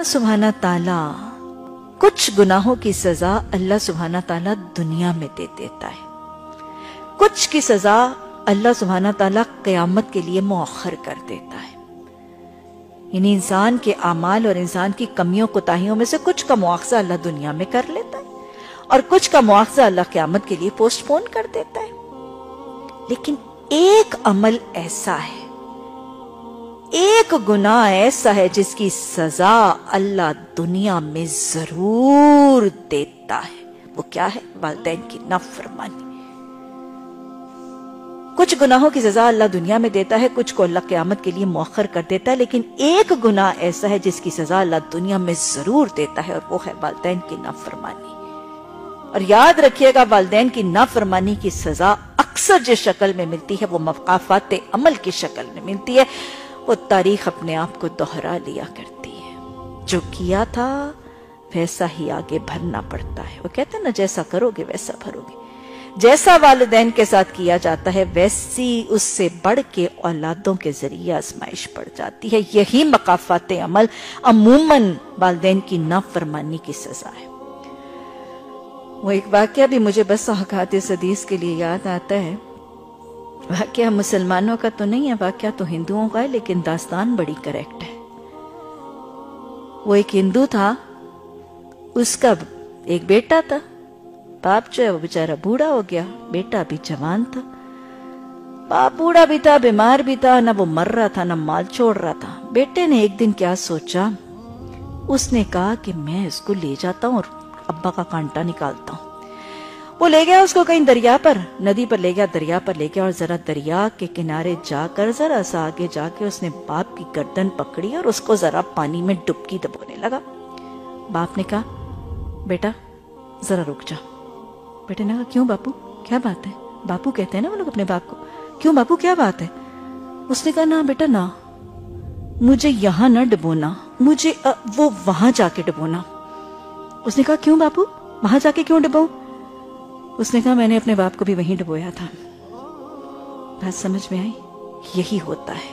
सुभाना ताला कुछ गुनाहों की सजा अल्लाह सुभाना ताला दुनिया में दे देता है, कुछ की सजा अल्लाह सुभाना ताला क़यामत के लिए मुअख्खर कर देता है। यानी इंसान के आमाल और इंसान की कमियों कोताहियों में से कुछ का मुआवजा अल्लाह दुनिया में कर लेता है और कुछ का मुआवजा अल्लाह क़यामत के लिए पोस्टपोन कर देता है। लेकिन एक अमल ऐसा है, एक गुनाह ऐसा है जिसकी सजा अल्लाह दुनिया में जरूर देता है। वो क्या है? वालिदैन की नाफरमानी। कुछ गुनाहों की सजा अल्लाह दुनिया में देता है, कुछ को अल्लाह क़यामत के लिए मुअख्खर कर देता है, लेकिन एक गुनाह ऐसा है जिसकी सजा अल्लाह दुनिया में जरूर देता है, और वो है वालिदैन की नाफरमानी। और याद रखिएगा, वालिदैन की नाफरमानी की सजा अक्सर जिस शक्ल में मिलती है वो मकाफात अमल की शक्ल में मिलती है। वो तारीख अपने आप को दोहरा लिया करती है। जो किया था वैसा ही आगे भरना पड़ता है। वो कहते हैं ना, जैसा करोगे वैसा भरोगे। जैसा वालिदैन के साथ किया जाता है वैसी उससे बढ़ के औलादों के जरिए आजमाइश पड़ जाती है। यही मकाफात अमल अमूमन वालिदैन की नाफरमानी की सजा है। वो एक वाकया भी मुझे बस औकात इस हदीस के लिए याद आता है। वाकया मुसलमानों का तो नहीं है, वाकया तो हिंदुओं का है, लेकिन दास्तान बड़ी करेक्ट है। वो एक हिंदू था, उसका एक बेटा था। बाप जो है वो बेचारा बूढ़ा हो गया, बेटा भी जवान था। बाप बूढ़ा भी था, बीमार भी था, ना वो मर रहा था ना माल छोड़ रहा था। बेटे ने एक दिन क्या सोचा, उसने कहा कि मैं इसको ले जाता हूँ और अब्बा का कांटा निकालता हूँ। वो ले गया उसको कहीं दरिया पर, नदी पर ले गया, दरिया पर ले गया, और जरा दरिया के किनारे जाकर जरा सा आगे जाके उसने बाप की गर्दन पकड़ी और उसको जरा पानी में डुबकी दबोने लगा। बाप ने कहा, बेटा जरा रुक जा। बेटे ने कहा, क्यों बापू, क्या बात है? बापू कहते हैं ना वो लोग अपने बाप को, क्यों बापू क्या बात है? उसने कहा, ना बेटा ना, मुझे यहां ना डुबोना, मुझे वो वहां जाके डुबोना। उसने कहा, क्यों बापू, वहां जाके क्यों डुबो? उसने कहा, मैंने अपने बाप को भी वहीं डुबोया था। बात समझ में आई? यही होता है,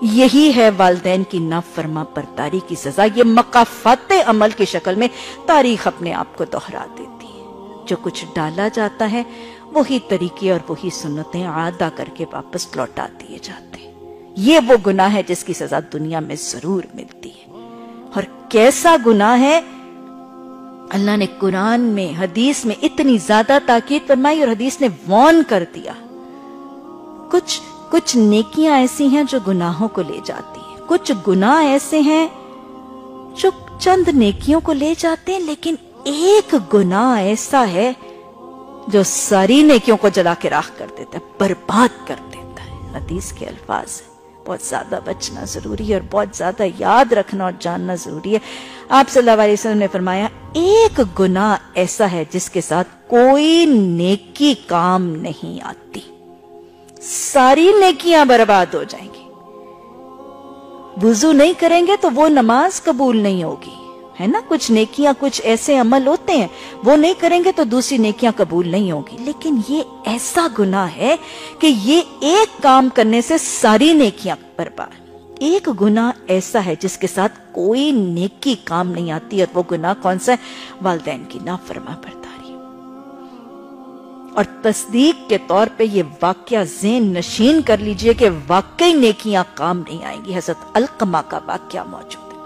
यही है वालिदैन की नाफरमा बरदारी की सजा। ये मकाफात अमल की शक्ल में तारीख अपने आप को दोहरा देती है। जो कुछ डाला जाता है वही तरीके और वही सुन्नतें आदा करके वापस लौटा दिए जाते हैं। ये वो गुनाह है जिसकी सजा दुनिया में जरूर मिलती है। और कैसा गुनाह है, अल्लाह ने कुरान में, हदीस में इतनी ज्यादा ताकीद फरमाई और हदीस ने वार्न कर दिया। कुछ नेकियां ऐसी हैं जो गुनाहों को ले जाती हैं, कुछ गुनाह ऐसे हैं जो चंद नेकियों को ले जाते हैं, लेकिन एक गुनाह ऐसा है जो सारी नेकियों को जला के राख कर देता है, बर्बाद कर देता है। हदीस के अल्फाज है, बहुत ज्यादा बचना जरूरी है और बहुत ज्यादा याद रखना और जानना जरूरी है। आप सल्लल्लाहु अलैहि वसल्लम ने फरमाया, एक गुनाह ऐसा है जिसके साथ कोई नेकी काम नहीं आती, सारी नेकियां बर्बाद हो जाएंगी। वुजू नहीं करेंगे तो वो नमाज कबूल नहीं होगी, है ना। कुछ नेकियां, कुछ ऐसे अमल होते हैं वो नहीं करेंगे तो दूसरी नेकियां कबूल नहीं होगी। लेकिन ये ऐसा गुनाह है कि ये एक काम करने से सारी नेकियां बर्बाद। एक गुनाह ऐसा है जिसके साथ कोई नेकी काम नहीं आती, और वो गुनाह कौन सा है? वालिदैन की नाफरमाबरदारी। और तस्दीक के तौर पे ये वाकया ज़हन नशीन कर लीजिए कि वाकई नेकियां काम नहीं आएंगी। हज़रत अलकमा का वाकया मौजूद है।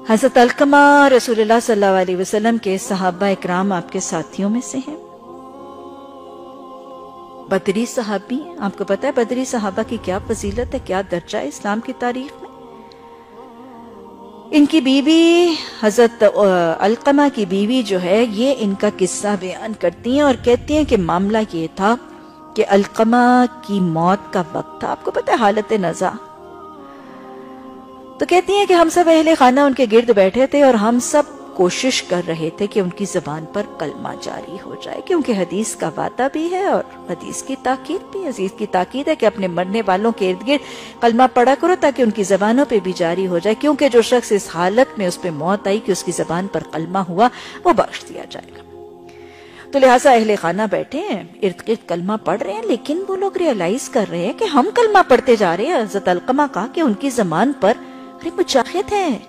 हज़रत अलकमा रसूलुल्लाह सल्लल्लाहु अलैहि वसल्लम के सहाबा इकराम, आपके साथियों में से हैं। बदरी सहाबी, आपको पता है बदरी सहाबा की क्या फजीलत है, क्या दर्जा है इस्लाम की तारीख में। इनकी बीवी, हजरत अलकमा की बीवी जो है, ये इनका किस्सा बयान करती हैं और कहती हैं कि मामला ये था कि अलकमा की मौत का वक्त था, आपको पता है हालत नज़ा। तो कहती हैं कि हम सब अहले खाना उनके गिर्द बैठे थे और हम सब कोशिश कर रहे थे कि उनकी जबान पर कलमा जारी हो जाए, क्योंकि हदीस का वादा भी है और हदीस की ताकीद भी। हदीस की ताकीद है कि अपने मरने वालों के इर्द गिर्द कलमा पढ़ा करो ताकि उनकी जबानों पे भी जारी हो जाए, क्योंकि जो शख्स इस हालत में उस पे मौत आई कि उसकी जबान पर कलमा हुआ, वो बख्श दिया जाएगा। تو لہٰذا اہل خانہ بیٹھے ہیں، ارد گرد کلمہ پڑھ رہے ہیں، لیکن وہ لوگ ریئلائز کر رہے ہیں کہ ہم کلمہ پڑھتے جا رہے ہیں۔ حضرت علقمہ کہا کہ ان کی زبان پر مجاہد ہیں،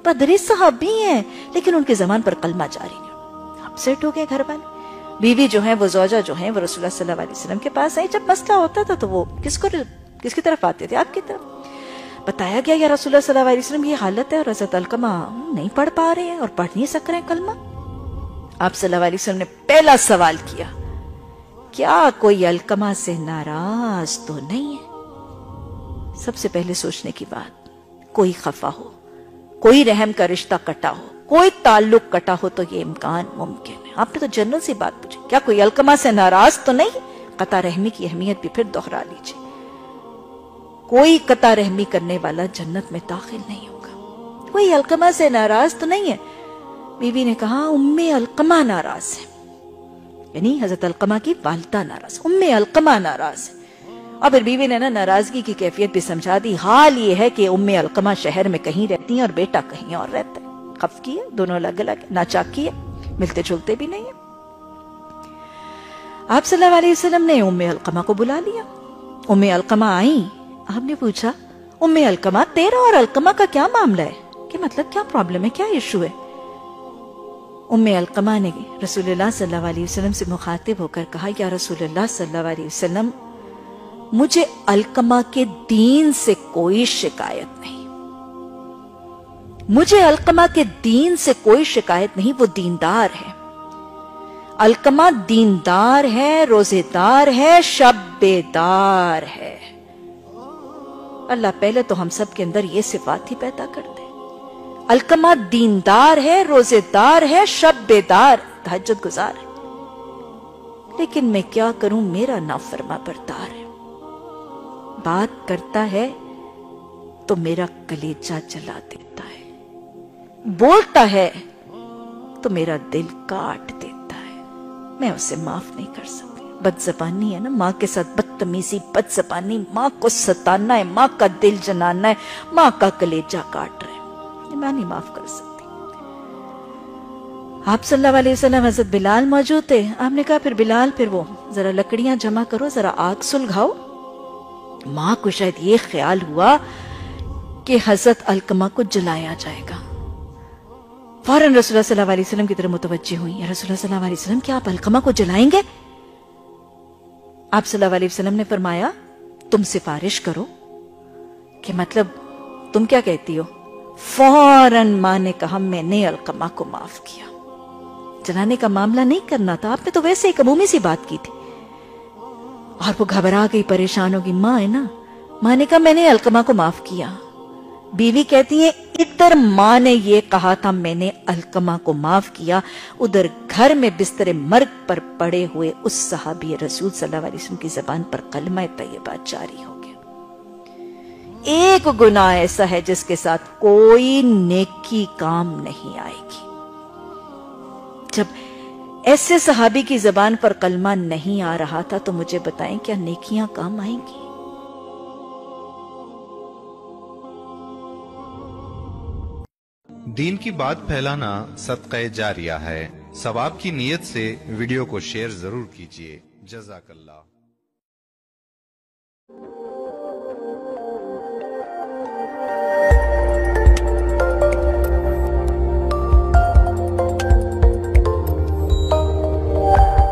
بدری صحابی ہیں، لیکن ان کی زبان پر کلمہ جاری نہیں۔ اپسیٹ ہو گئے گھر والے۔ بیوی جو ہیں، وہ زوجہ جو ہیں، وہ رسول اللہ صلی اللہ علیہ وسلم کے پاس آئی۔ جب مسئلہ ہوتا تھا تو وہ کس کی طرف آتے تھے؟ آپ کی طرف۔ بتایا گیا یا رسول اللہ صلی اللہ علیہ وسلم یہ حالت ہے، اور حضرت علقمہ نہیں پڑھ پا رہے ہیں اور پڑھ نہیں سک رہے ہیں کلمہ۔ آپ صلی اللہ علیہ وسلم نے پہلا سوال کیا، کیا کوئی علقمہ سے ناراض تو نہیں ہے؟ سب سے پہلے سوچنے کی بات، کوئی خفا ہو، کوئی رحم کا رشتہ کٹا ہو، کوئی تعلق کٹا ہو تو یہ امکان ممکن ہے۔ آپ نے تو جنرل سی بات پوچھی، کیا کوئی علقمہ سے ناراض تو نہیں؟ قطع رحمی کی اہمیت بھی پھر دوہرا لیجیے۔ کوئی قطع رحمی کرنے والا جنت میں داخل نہیں ہوگا۔ کوئی علقمہ سے ناراض تو نہیں ہے؟ بیوی نے کہا ام علقمہ ناراض ہے، یعنی حضرت علقمہ کی والدہ ناراض، ام علقمہ ناراض ہے۔ اور پھر بیوی نے ناراضگی کی کیفیت بھی سمجھا دی۔ حال یہ ہے کہ ام علقمہ شہر میں کہیں رہتی ہیں اور بیٹا کہیں اور رہتا ہے۔ خف کی ہے، دونوں الگ الگ، ناچاکی ہے، ملتے جلتے بھی نہیں ہیں۔ آپ صلی اللہ علیہ وسلم نے ام علقمہ کو بلا لیا۔ ام علقمہ آئیں۔ آپ نے پوچھا ام علقمہ تیرا اور علقمہ کا کیا معاملہ ہے؟ کہ مطلب کیا پرابلم ہے، کیا ایشو ہے؟ ام علقمہ نے رسول اللہ صلی اللہ علیہ وسلم سے مخاطب ہو کر کہا، یا رسول اللہ صلی اللہ علیہ وسلم، مجھے علقمہ کے دین سے کوئی شکایت نہیں، مجھے علقمہ کے دین سے کوئی شکایت نہیں، وہ دیندار ہے۔ علقمہ دیندار ہے، روزے دار ہے، شب بیدار ہے۔ اللہ پہلے تو ہم سب کے اندر یہ صفات ہی پیدا کر دے۔ علقمہ دیندار ہے، روزے دار ہے، شب بیدار، تہجد گزار ہے، لیکن میں کیا کروں، میرا نافرما بردار ہے۔ بات کرتا ہے تو میرا کلیجہ جلا دیتا ہے، بولتا ہے تو میرا دل کاٹ دیتا ہے، میں اسے معاف نہیں کر سکتی۔ بد زبانی ہے نا، ماں کے ساتھ بدتمیزی، بد زبانی، ماں کو ستانا ہے، ماں کا دل جلانا ہے، ماں کا کلیجہ کاٹ رہا ہے، یہ میں نہیں معاف کر سکتی۔ آپ صلی اللہ علیہ وسلم، حضرت بلال موجود تھے۔ آپ نے کہا پھر بلال، پھر وہ ذرا لکڑیاں جمع کرو، ذرا آگ سلگاؤ۔ ماں کو شاید یہ خیال ہوا کہ حضرت علقمہ کو جلایا جائے گا۔ فوراً رسول اللہ صلی اللہ علیہ وسلم کی طرف متوجہ ہوئی، یا رسول اللہ صلی اللہ علیہ وسلم، کیا آپ علقمہ کو جلائیں گے؟ آپ صلی اللہ علیہ وسلم نے فرمایا، تم سفارش کرو، کہ مطلب تم کیا کہتی ہو؟ فوراً ماں نے کہا، میں نے علقمہ کو معاف کیا، جلانے کا معاملہ نہیں کرنا تھا، آپ نے تو ویسے ایک عمومی سی بات کی تھی۔ اور وہ گھبرا گئی، پریشان ہوگی، ماں ہے نا، ماں نے کہا میں نے علقمہ کو معاف کیا۔ بیوی کہتی ہے ادھر ماں نے یہ کہا تھا میں نے علقمہ کو معاف کیا، ادھر گھر میں بستر مرگ پر پڑے ہوئے اس صحابی رسول صلی اللہ علیہ وسلم کی زبان پر کلمہ طیبہ جاری ہو گیا۔ ایک گناہ ایسا ہے جس کے ساتھ کوئی نیکی کام نہیں آئے گی۔ جب ایسے صحابی کی زبان پر کلمہ نہیں آ رہا تھا تو مجھے بتائیں کیا نیکیاں کام آئیں گی؟ دین کی بات پھیلانا صدقہ جاریہ ہے، ثواب کی نیت سے ویڈیو کو شیئر ضرور کیجیے۔ جزاک اللہ۔